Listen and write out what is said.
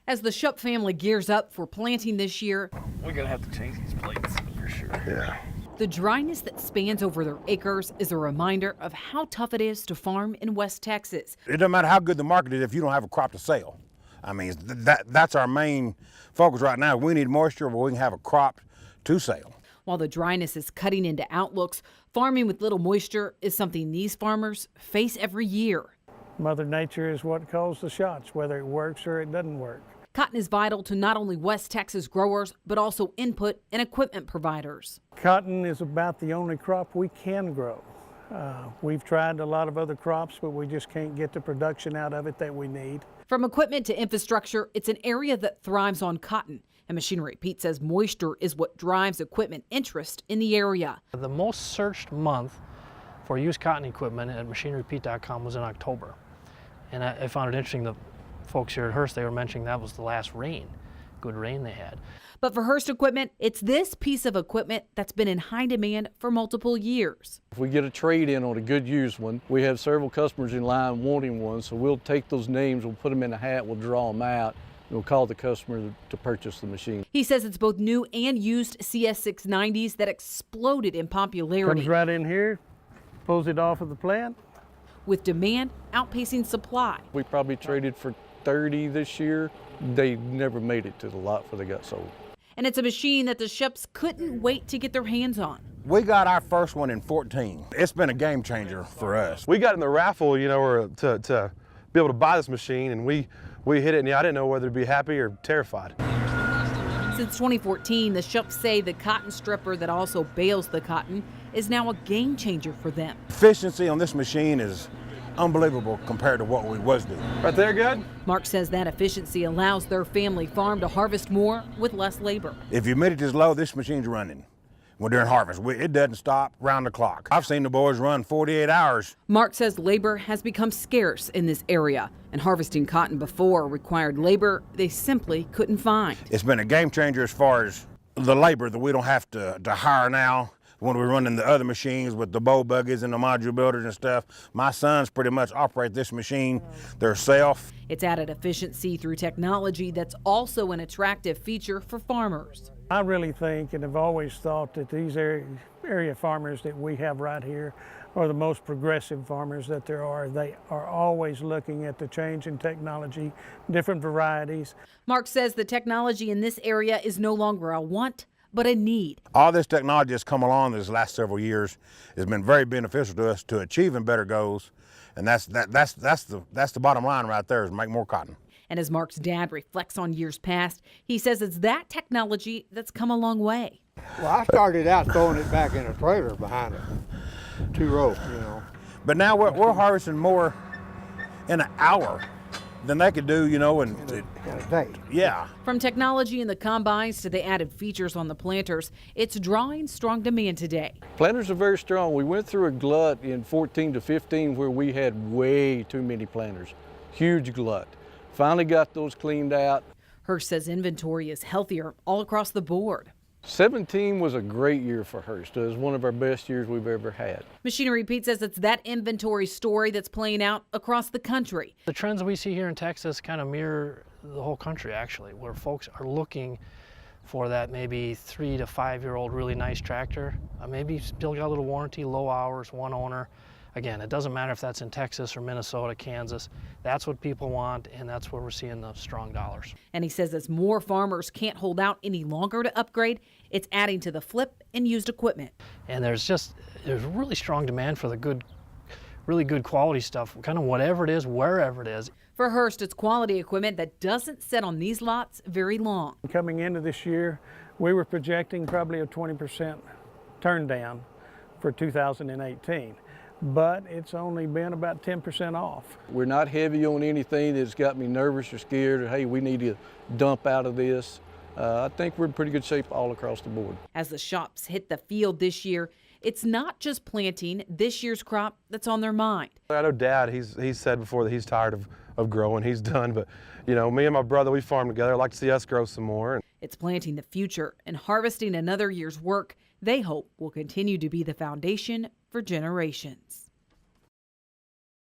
As the Shupp family gears up for planting this year, we're gonna have to change these plates for sure. Yeah. The dryness that spans over their acres is a reminder of how tough it is to farm in West Texas. It doesn't matter how good the market is if you don't have a crop to sell. I mean, that's our main focus right now. We need moisture where we can have a crop to sell. While the dryness is cutting into outlooks, farming with little moisture is something these farmers face every year. Mother Nature is what calls the shots, whether it works or it doesn't work. Cotton is vital to not only West Texas growers, but also input and equipment providers. Cotton is about the only crop we can grow. We've tried a lot of other crops, but we just can't get the production out of it that we need. From equipment to infrastructure, it's an area that thrives on cotton. And Machinery Pete says moisture is what drives equipment interest in the area. The most searched month for used cotton equipment at machinerypete.com was in October. And I found it interesting, the folks here at Hurst, they were mentioning that was the last good rain they had. But for Hurst equipment, it's this piece of equipment that's been in high demand for multiple years. If we get a trade-in on a good used one, we have several customers in line wanting one, so we'll take those names, we'll put them in a hat, we'll draw them out, and we'll call the customer to purchase the machine. He says it's both new and used CS690s that exploded in popularity. Comes right in here, pulls it off of the plant. With demand outpacing supply. We probably traded for 30 this year. They never made it to the lot before they got sold. And it's a machine that the Shupps couldn't wait to get their hands on. We got our first one in 14. It's been a game changer for us. We got in the raffle, you know, or to be able to buy this machine, and we hit it, and I didn't know whether to be happy or terrified. Since 2014, the Shupps say the cotton stripper that also bales the cotton is now a game changer for them. Efficiency on this machine is unbelievable compared to what we was doing. Right there, good? Mark says that efficiency allows their family farm to harvest more with less labor. If humidity is low, this machine's running. When during harvest, it doesn't stop round the clock. I've seen the boys run 48 hours. Mark says labor has become scarce in this area, and harvesting cotton before required labor they simply couldn't find. It's been a game changer as far as the labor that we don't have to hire now. When we're running the other machines with the bow buggies and the module builders and stuff, my sons pretty much operate this machine themselves. It's added efficiency through technology that's also an attractive feature for farmers. I really think and have always thought that these area farmers that we have right here are the most progressive farmers that there are. They are always looking at the change in technology, different varieties. Mark says the technology in this area is no longer a want, but a need. All this technology that's come along these last several years has been very beneficial to us to achieving better goals, and that's the bottom line right there, is make more cotton. And as Mark's dad reflects on years past, he says it's that technology that's come a long way. Well, I started out throwing it back in a trailer behind it, 2 rows, you know. But now we're harvesting more in an hour than they could do, you know, in a day. Yeah. From technology in the combines to the added features on the planters, it's drawing strong demand today. Planters are very strong. We went through a glut in 14 to 15 where we had way too many planters, huge glut. Finally got those cleaned out. Hurst says inventory is healthier all across the board. 17 was a great year for Hurst. It was one of our best years we've ever had. Machinery Pete says it's that inventory story that's playing out across the country. The trends we see here in Texas kind of mirror the whole country, actually, where folks are looking for that maybe 3 to 5 year old really nice tractor. Maybe still got a little warranty, low hours, one owner. Again, it doesn't matter if that's in Texas or Minnesota, Kansas. That's what people want, and that's where we're seeing the strong dollars. And he says as more farmers can't hold out any longer to upgrade, it's adding to the flip and used equipment. And there's really strong demand for the really good quality stuff, kind of whatever it is, wherever it is. For Hurst, it's quality equipment that doesn't sit on these lots very long. Coming into this year, we were projecting probably a 20% turn down for 2018. But it's only been about 10% off. We're not heavy on anything that's got me nervous or scared, or hey, we need to dump out of this. I think we're in pretty good shape all across the board. As the shops hit the field this year, it's not just planting this year's crop that's on their mind. I know Dad, he's said before that he's tired of growing, he's done, but you know, me and my brother, we farm together. I'd like to see us grow some more. It's planting the future and harvesting another year's work they hope will continue to be the foundation for generations.